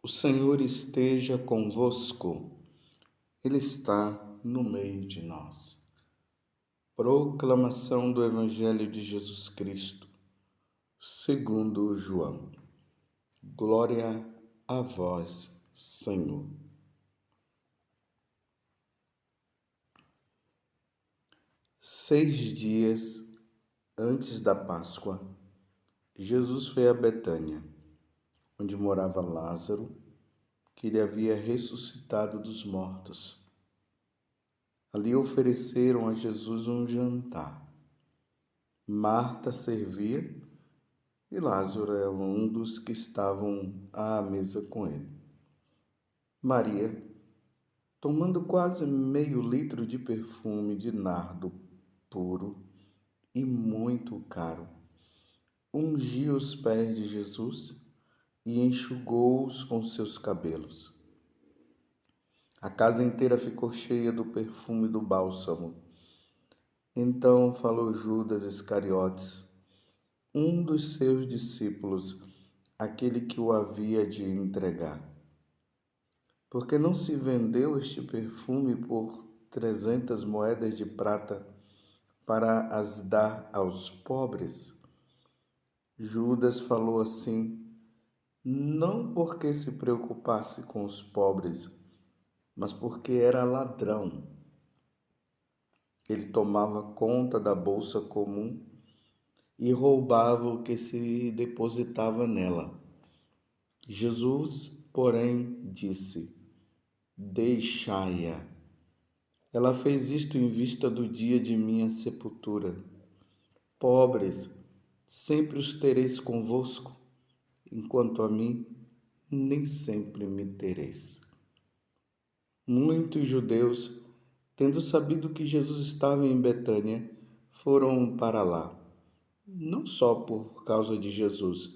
O Senhor esteja convosco, Ele está no meio de nós. Proclamação do Evangelho de Jesus Cristo, segundo João. Glória a vós, Senhor. Seis dias antes da Páscoa, Jesus foi a Betânia, onde morava Lázaro, que ele havia ressuscitado dos mortos. Ali ofereceram a Jesus um jantar. Marta servia e Lázaro era um dos que estavam à mesa com ele. Maria, tomando quase meio litro de perfume de nardo puro e muito caro, ungiu os pés de Jesus e enxugou-os com seus cabelos. A casa inteira ficou cheia do perfume do bálsamo. Então falou Judas Iscariotes, um dos seus discípulos, aquele que o havia de entregar. Porque não se vendeu este perfume por 300 moedas de prata para as dar aos pobres? Judas falou assim, não porque se preocupasse com os pobres, mas porque era ladrão. Ele tomava conta da bolsa comum e roubava o que se depositava nela. Jesus, porém, disse, deixai-a. Ela fez isto em vista do dia de minha sepultura. Pobres, sempre os tereis convosco, enquanto a mim, nem sempre me tereis. Muitos judeus, tendo sabido que Jesus estava em Betânia, foram para lá, não só por causa de Jesus,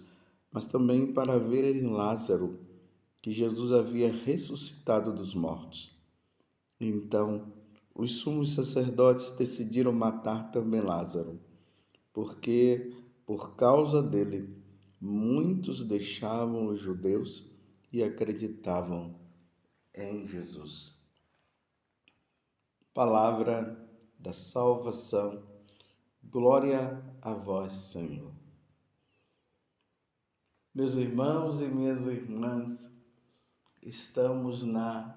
mas também para verem Lázaro, que Jesus havia ressuscitado dos mortos. Então, os sumos sacerdotes decidiram matar também Lázaro, porque, por causa dele, muitos deixavam os judeus e acreditavam em Jesus. Palavra da salvação. Glória a vós, Senhor. Meus irmãos e minhas irmãs, estamos na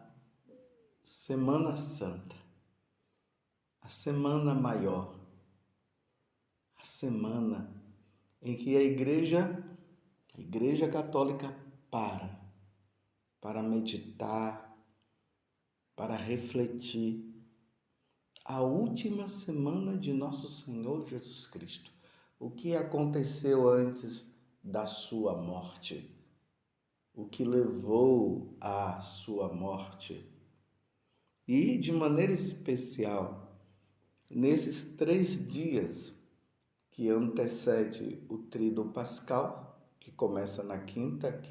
Semana Santa, a Semana Maior, a semana em que a Igreja Católica para meditar, para refletir. A última semana de nosso Senhor Jesus Cristo. O que aconteceu antes da sua morte? O que levou à sua morte? E, de maneira especial, nesses 3 dias que antecede o Tríduo Pascal, que começa na quinta,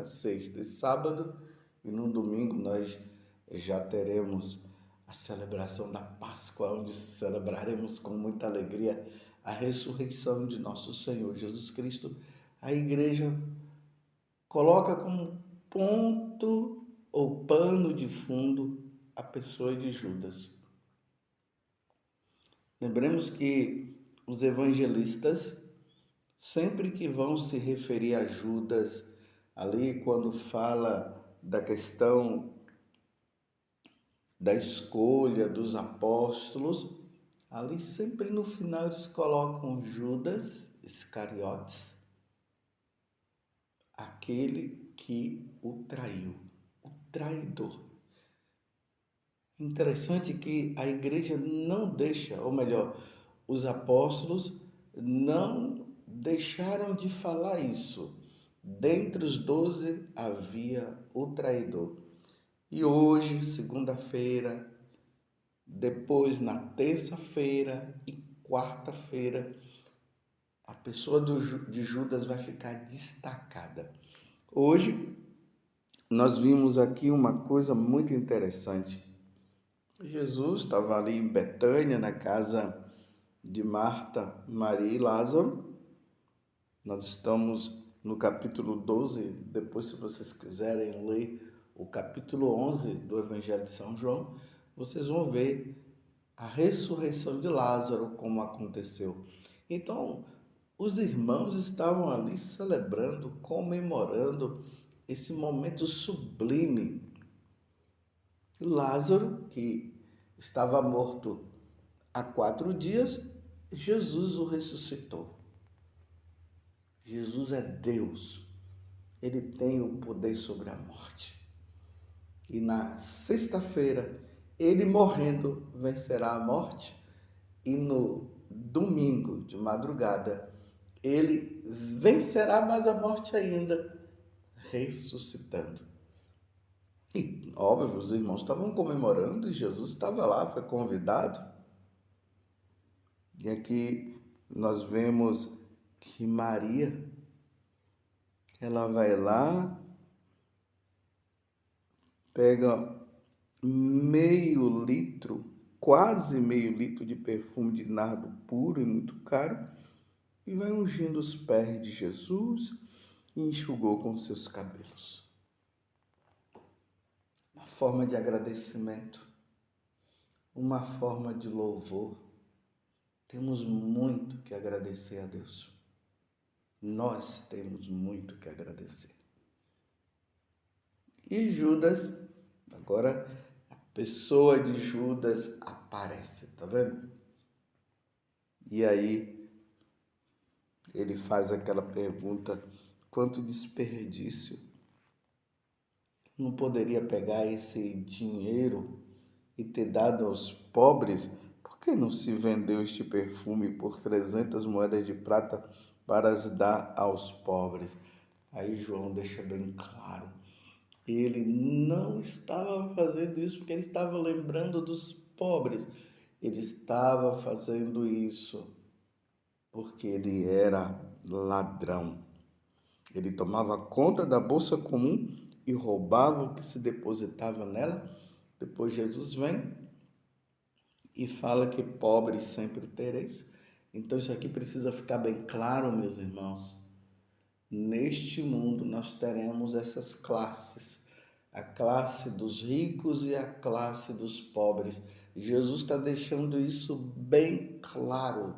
sexta e sábado, e no domingo nós já teremos a celebração da Páscoa, onde celebraremos com muita alegria a ressurreição de nosso Senhor Jesus Cristo. A igreja coloca como ponto ou pano de fundo a pessoa de Judas. Lembremos que os evangelistas, sempre que vão se referir a Judas, ali quando fala da questão da escolha dos apóstolos, ali sempre no final eles colocam Judas Iscariotes, aquele que o traiu, o traidor. Interessante que a igreja não deixa, ou melhor, os apóstolos não deixaram de falar isso. Dentre os 12 havia o traidor. E hoje, segunda-feira, depois na terça-feira e quarta-feira, a pessoa de Judas vai ficar destacada. Hoje, nós vimos aqui uma coisa muito interessante. Jesus estava ali em Betânia, na casa de Marta, Maria e Lázaro. Nós estamos no capítulo 12, depois se vocês quiserem ler o capítulo 11 do Evangelho de São João, vocês vão ver a ressurreição de Lázaro, como aconteceu. Então, os irmãos estavam ali celebrando, comemorando esse momento sublime. Lázaro, que estava morto há 4 dias, Jesus o ressuscitou. Jesus é Deus. Ele tem o poder sobre a morte. E na sexta-feira, ele morrendo vencerá a morte. E no domingo de madrugada, ele vencerá mais a morte ainda, ressuscitando. E, óbvio, os irmãos estavam comemorando e Jesus estava lá, foi convidado. E aqui nós vemos que Maria, ela vai lá, pega meio litro, quase meio litro de perfume de nardo puro e muito caro, e vai ungindo os pés de Jesus e enxugou com seus cabelos. Uma forma de agradecimento, uma forma de louvor. Temos muito que agradecer a Deus. Nós temos muito que agradecer. E Judas, agora a pessoa de Judas aparece, tá vendo? E aí ele faz aquela pergunta: quanto desperdício. Não poderia pegar esse dinheiro e ter dado aos pobres? Por que não se vendeu este perfume por 300 moedas de prata para as dar aos pobres? Aí João deixa bem claro. Ele não estava fazendo isso porque ele estava lembrando dos pobres. Ele estava fazendo isso porque ele era ladrão. Ele tomava conta da bolsa comum e roubava o que se depositava nela. Depois Jesus vem e fala que pobres sempre tereis. Então isso aqui precisa ficar bem claro, meus irmãos. Neste mundo nós teremos essas classes, a classe dos ricos e a classe dos pobres. Jesus está deixando isso bem claro.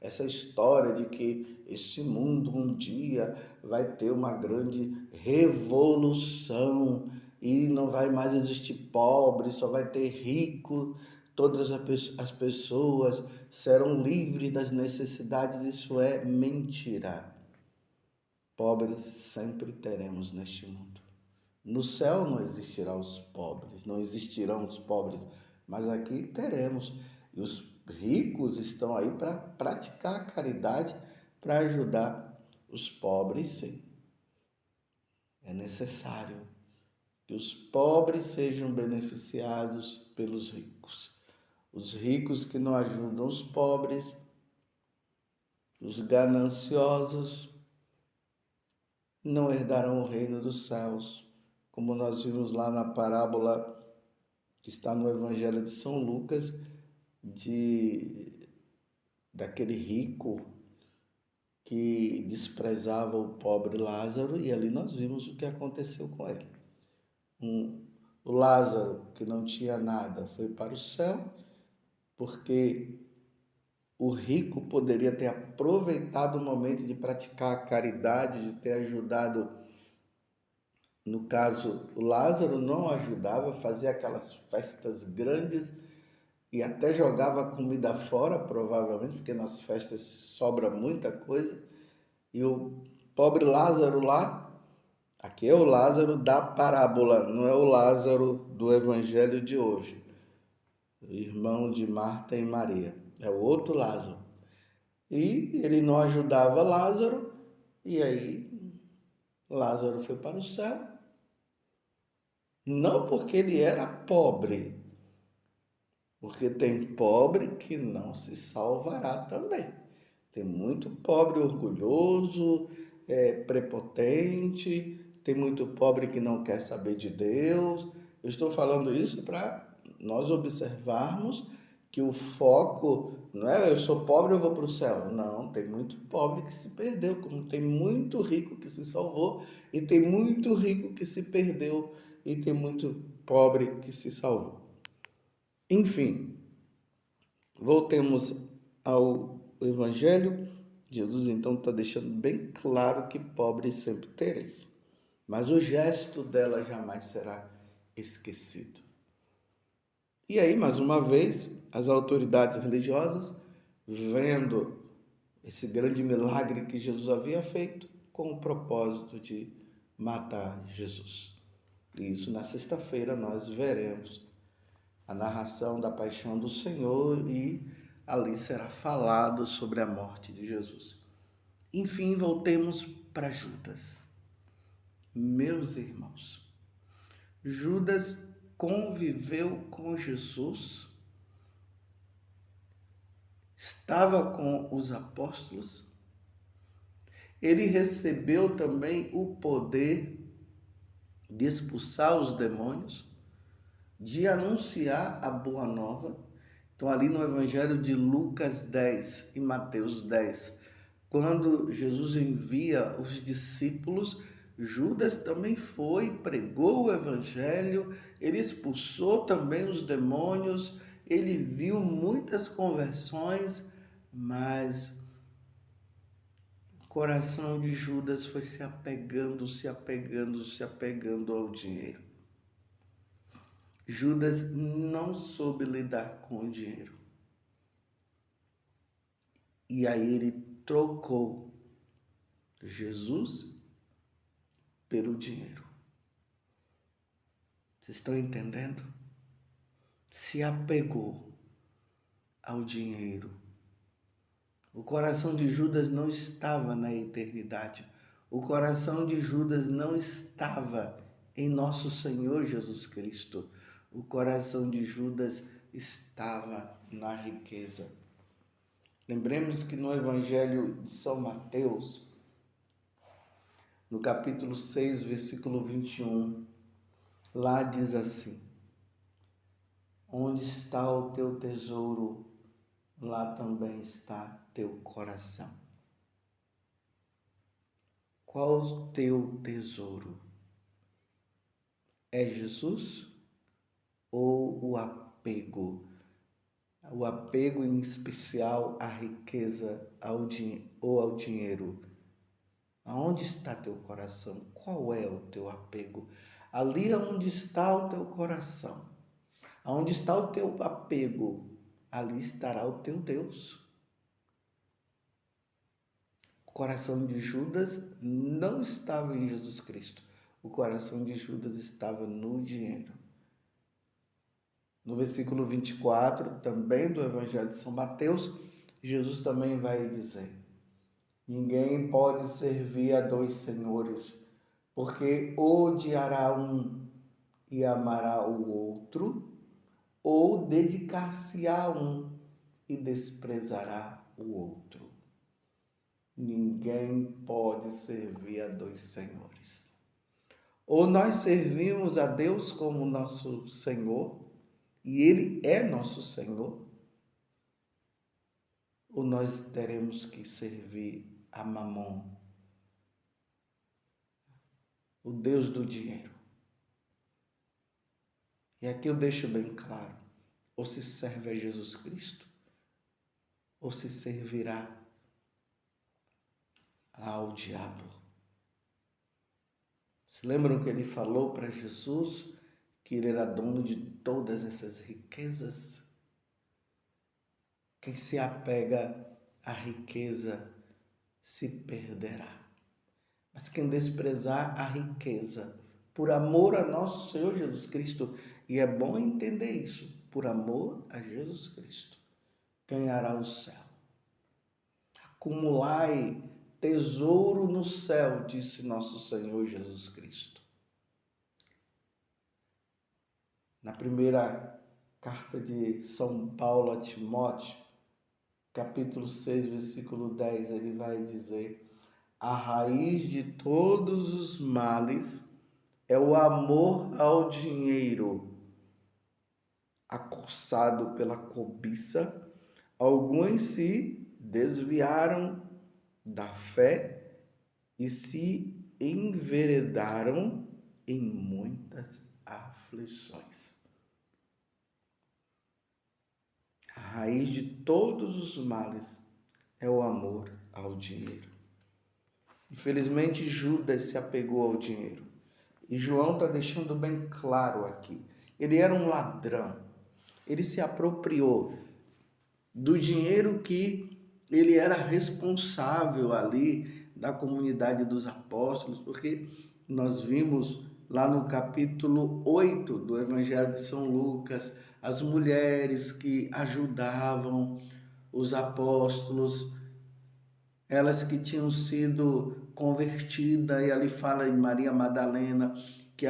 Essa história de que esse mundo um dia vai ter uma grande revolução e não vai mais existir pobre, só vai ter rico, todas as pessoas serão livres das necessidades, isso é mentira. Pobres sempre teremos neste mundo. No céu não existirão os pobres, não existirão os pobres, mas aqui teremos. E os ricos estão aí para praticar a caridade, para ajudar os pobres, sim. É necessário que os pobres sejam beneficiados pelos ricos. Os ricos que não ajudam os pobres, os gananciosos, não herdarão o reino dos céus, como nós vimos lá na parábola que está no Evangelho de São Lucas, daquele rico que desprezava o pobre Lázaro, e ali nós vimos o que aconteceu com ele. O Lázaro, que não tinha nada, foi para o céu, porque o rico poderia ter aproveitado o momento de praticar a caridade, de ter ajudado. No caso, o Lázaro não ajudava, fazia aquelas festas grandes e até jogava comida fora, provavelmente, porque nas festas sobra muita coisa. E o pobre Lázaro lá, aqui é o Lázaro da parábola, não é o Lázaro do evangelho de hoje, irmão de Marta e Maria, é o outro Lázaro. E ele não ajudava Lázaro, e aí Lázaro foi para o céu. Não porque ele era pobre, porque tem pobre que não se salvará também. Tem muito pobre orgulhoso, prepotente, tem muito pobre que não quer saber de Deus. Eu estou falando isso para nós observarmos que o foco não é eu sou pobre, eu vou para o céu. Não, tem muito pobre que se perdeu, como tem muito rico que se salvou, e tem muito rico que se perdeu, e tem muito pobre que se salvou. Enfim, voltemos ao Evangelho. Jesus então está deixando bem claro que pobres sempre tereis, mas o gesto dela jamais será esquecido. E aí, mais uma vez, as autoridades religiosas, vendo esse grande milagre que Jesus havia feito, com o propósito de matar Jesus. E isso na sexta-feira nós veremos a narração da paixão do Senhor e ali será falado sobre a morte de Jesus. Enfim, voltemos para Judas. Meus irmãos, Judas conviveu com Jesus, estava com os apóstolos, ele recebeu também o poder de expulsar os demônios, de anunciar a boa nova. Então, ali no Evangelho de Lucas 10 e Mateus 10, quando Jesus envia os discípulos, Judas também foi, pregou o Evangelho, ele expulsou também os demônios, ele viu muitas conversões, mas o coração de Judas foi se apegando ao dinheiro. Judas não soube lidar com o dinheiro. E aí ele trocou Jesus pelo dinheiro. Vocês estão entendendo? Se apegou ao dinheiro. O coração de Judas não estava na eternidade. O coração de Judas não estava em nosso Senhor Jesus Cristo. O coração de Judas estava na riqueza. Lembremos que no Evangelho de São Mateus, no capítulo 6, versículo 21, lá diz assim: onde está o teu tesouro, lá também está teu coração. Qual o teu tesouro? É Jesus ou o apego? O apego em especial à riqueza ou ao dinheiro? Aonde está teu coração? Qual é o teu apego? Ali onde está o teu coração, aonde está o teu apego, ali estará o teu Deus. O coração de Judas não estava em Jesus Cristo. O coração de Judas estava no dinheiro. No versículo 24, também do Evangelho de São Mateus, Jesus também vai dizer: ninguém pode servir a dois senhores, porque odiará um e amará o outro, ou dedicar-se-á a um e desprezará o outro. Ninguém pode servir a dois senhores. Ou nós servimos a Deus como nosso Senhor, e Ele é nosso Senhor, ou nós teremos que servir a Mamon, o Deus do dinheiro. E aqui eu deixo bem claro: ou se serve a Jesus Cristo, ou se servirá ao diabo. Se lembram que ele falou para Jesus que ele era dono de todas essas riquezas? Quem se apega à riqueza se perderá. Mas quem desprezar a riqueza, por amor a nosso Senhor Jesus Cristo, e é bom entender isso, por amor a Jesus Cristo, ganhará o céu. Acumulai tesouro no céu, disse nosso Senhor Jesus Cristo. Na primeira carta de São Paulo a Timóteo, capítulo 6, versículo 10, ele vai dizer: a raiz de todos os males é o amor ao dinheiro. acossado pela cobiça, alguns se desviaram da fé e se enveredaram em muitas aflições. A raiz de todos os males é o amor ao dinheiro. Infelizmente, Judas se apegou ao dinheiro. E João está deixando bem claro aqui. Ele era um ladrão. Ele se apropriou do dinheiro que ele era responsável ali da comunidade dos apóstolos, porque nós vimos lá no capítulo 8 do Evangelho de São Lucas, as mulheres que ajudavam os apóstolos, elas que tinham sido convertidas, e ali fala em Maria Madalena, que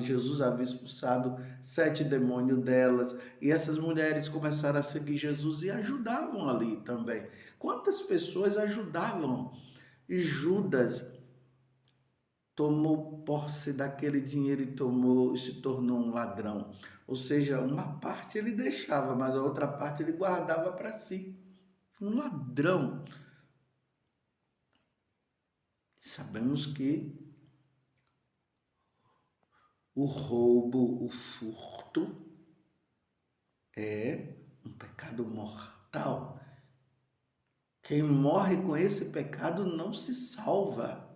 Jesus havia expulsado 7 demônios delas, e essas mulheres começaram a seguir Jesus e ajudavam ali também. Quantas pessoas ajudavam? E Judas tomou posse daquele dinheiro e se tornou um ladrão. Ou seja, uma parte ele deixava, mas a outra parte ele guardava para si. Um ladrão. Sabemos que o roubo, o furto é um pecado mortal. Quem morre com esse pecado não se salva.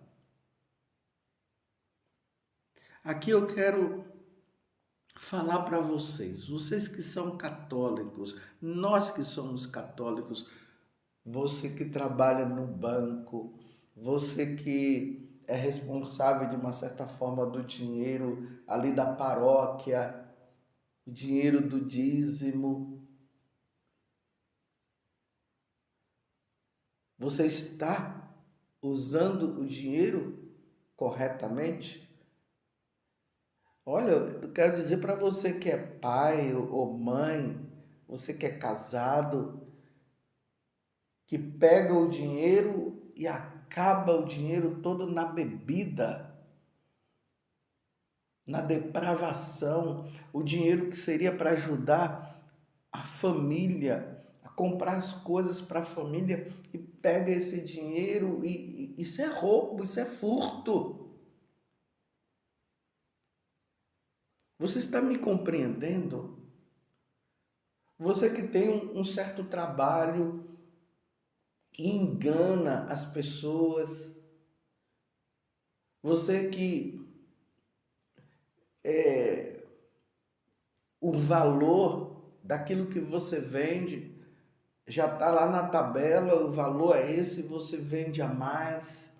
Aqui eu quero falar para vocês que são católicos, nós que somos católicos, você que trabalha no banco, você que é responsável de uma certa forma do dinheiro ali da paróquia, o dinheiro do dízimo. Você está usando o dinheiro corretamente? Olha, eu quero dizer para você que é pai ou mãe, você que é casado, que pega o dinheiro e acaba o dinheiro todo na bebida, na depravação, o dinheiro que seria para ajudar a família, a comprar as coisas para a família, e pega esse dinheiro e isso é roubo, isso é furto. Você está me compreendendo? Você que tem um certo trabalho que engana as pessoas, você que o valor daquilo que você vende já está lá na tabela, o valor é esse, você vende a mais,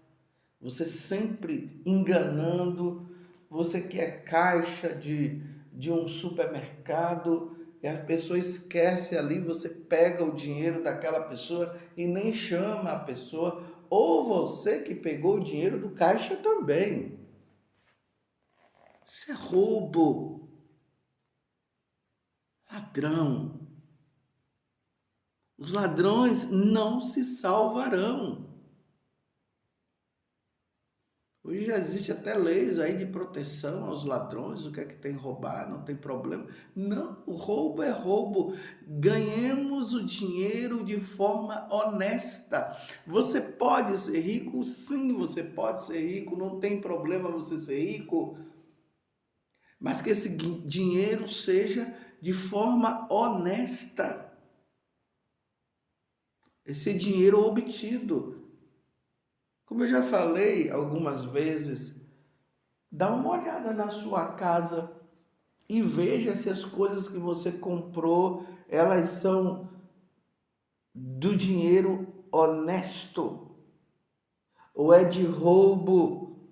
você sempre enganando, você que é caixa de um supermercado, e a pessoa esquece ali, você pega o dinheiro daquela pessoa e nem chama a pessoa, ou você que pegou o dinheiro do caixa também. Isso é roubo, ladrão. Os ladrões não se salvarão. Hoje já existe até leis aí de proteção aos ladrões, o que é que tem roubar, não tem problema. Não, o roubo é roubo. Ganhemos o dinheiro de forma honesta. Você pode ser rico? Sim, você pode ser rico, não tem problema você ser rico. Mas que esse dinheiro seja de forma honesta. Esse dinheiro obtido. Como eu já falei algumas vezes, dá uma olhada na sua casa e veja se as coisas que você comprou, elas são do dinheiro honesto ou é de roubo.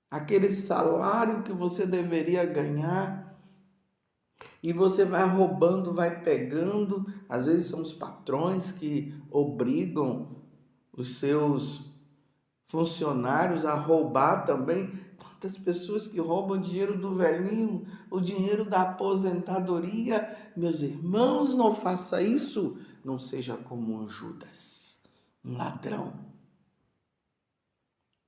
Aquele salário que você deveria ganhar e você vai roubando, vai pegando. Às vezes são os patrões que obrigam os seus funcionários a roubar também. Quantas pessoas que roubam dinheiro do velhinho, o dinheiro da aposentadoria. Meus irmãos, não faça isso. Não seja como um Judas, um ladrão.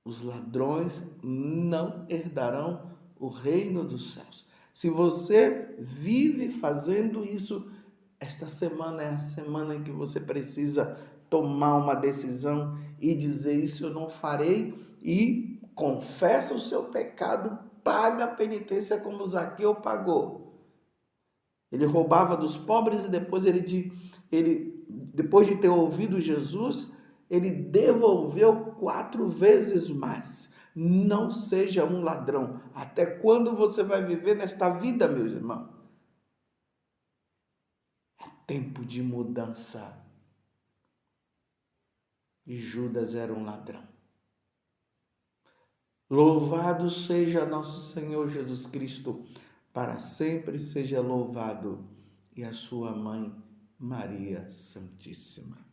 Os ladrões não herdarão o reino dos céus. Se você vive fazendo isso, esta semana é a semana em que você precisa tomar uma decisão e dizer: isso eu não farei, e confessa o seu pecado, paga a penitência como Zaqueu pagou. Ele roubava dos pobres e depois de ter ouvido Jesus, ele devolveu 4 vezes mais. Não seja um ladrão. Até quando você vai viver nesta vida, meus irmãos? É tempo de mudança. E Judas era um ladrão. Louvado seja nosso Senhor Jesus Cristo, para sempre seja louvado, e a sua mãe Maria Santíssima.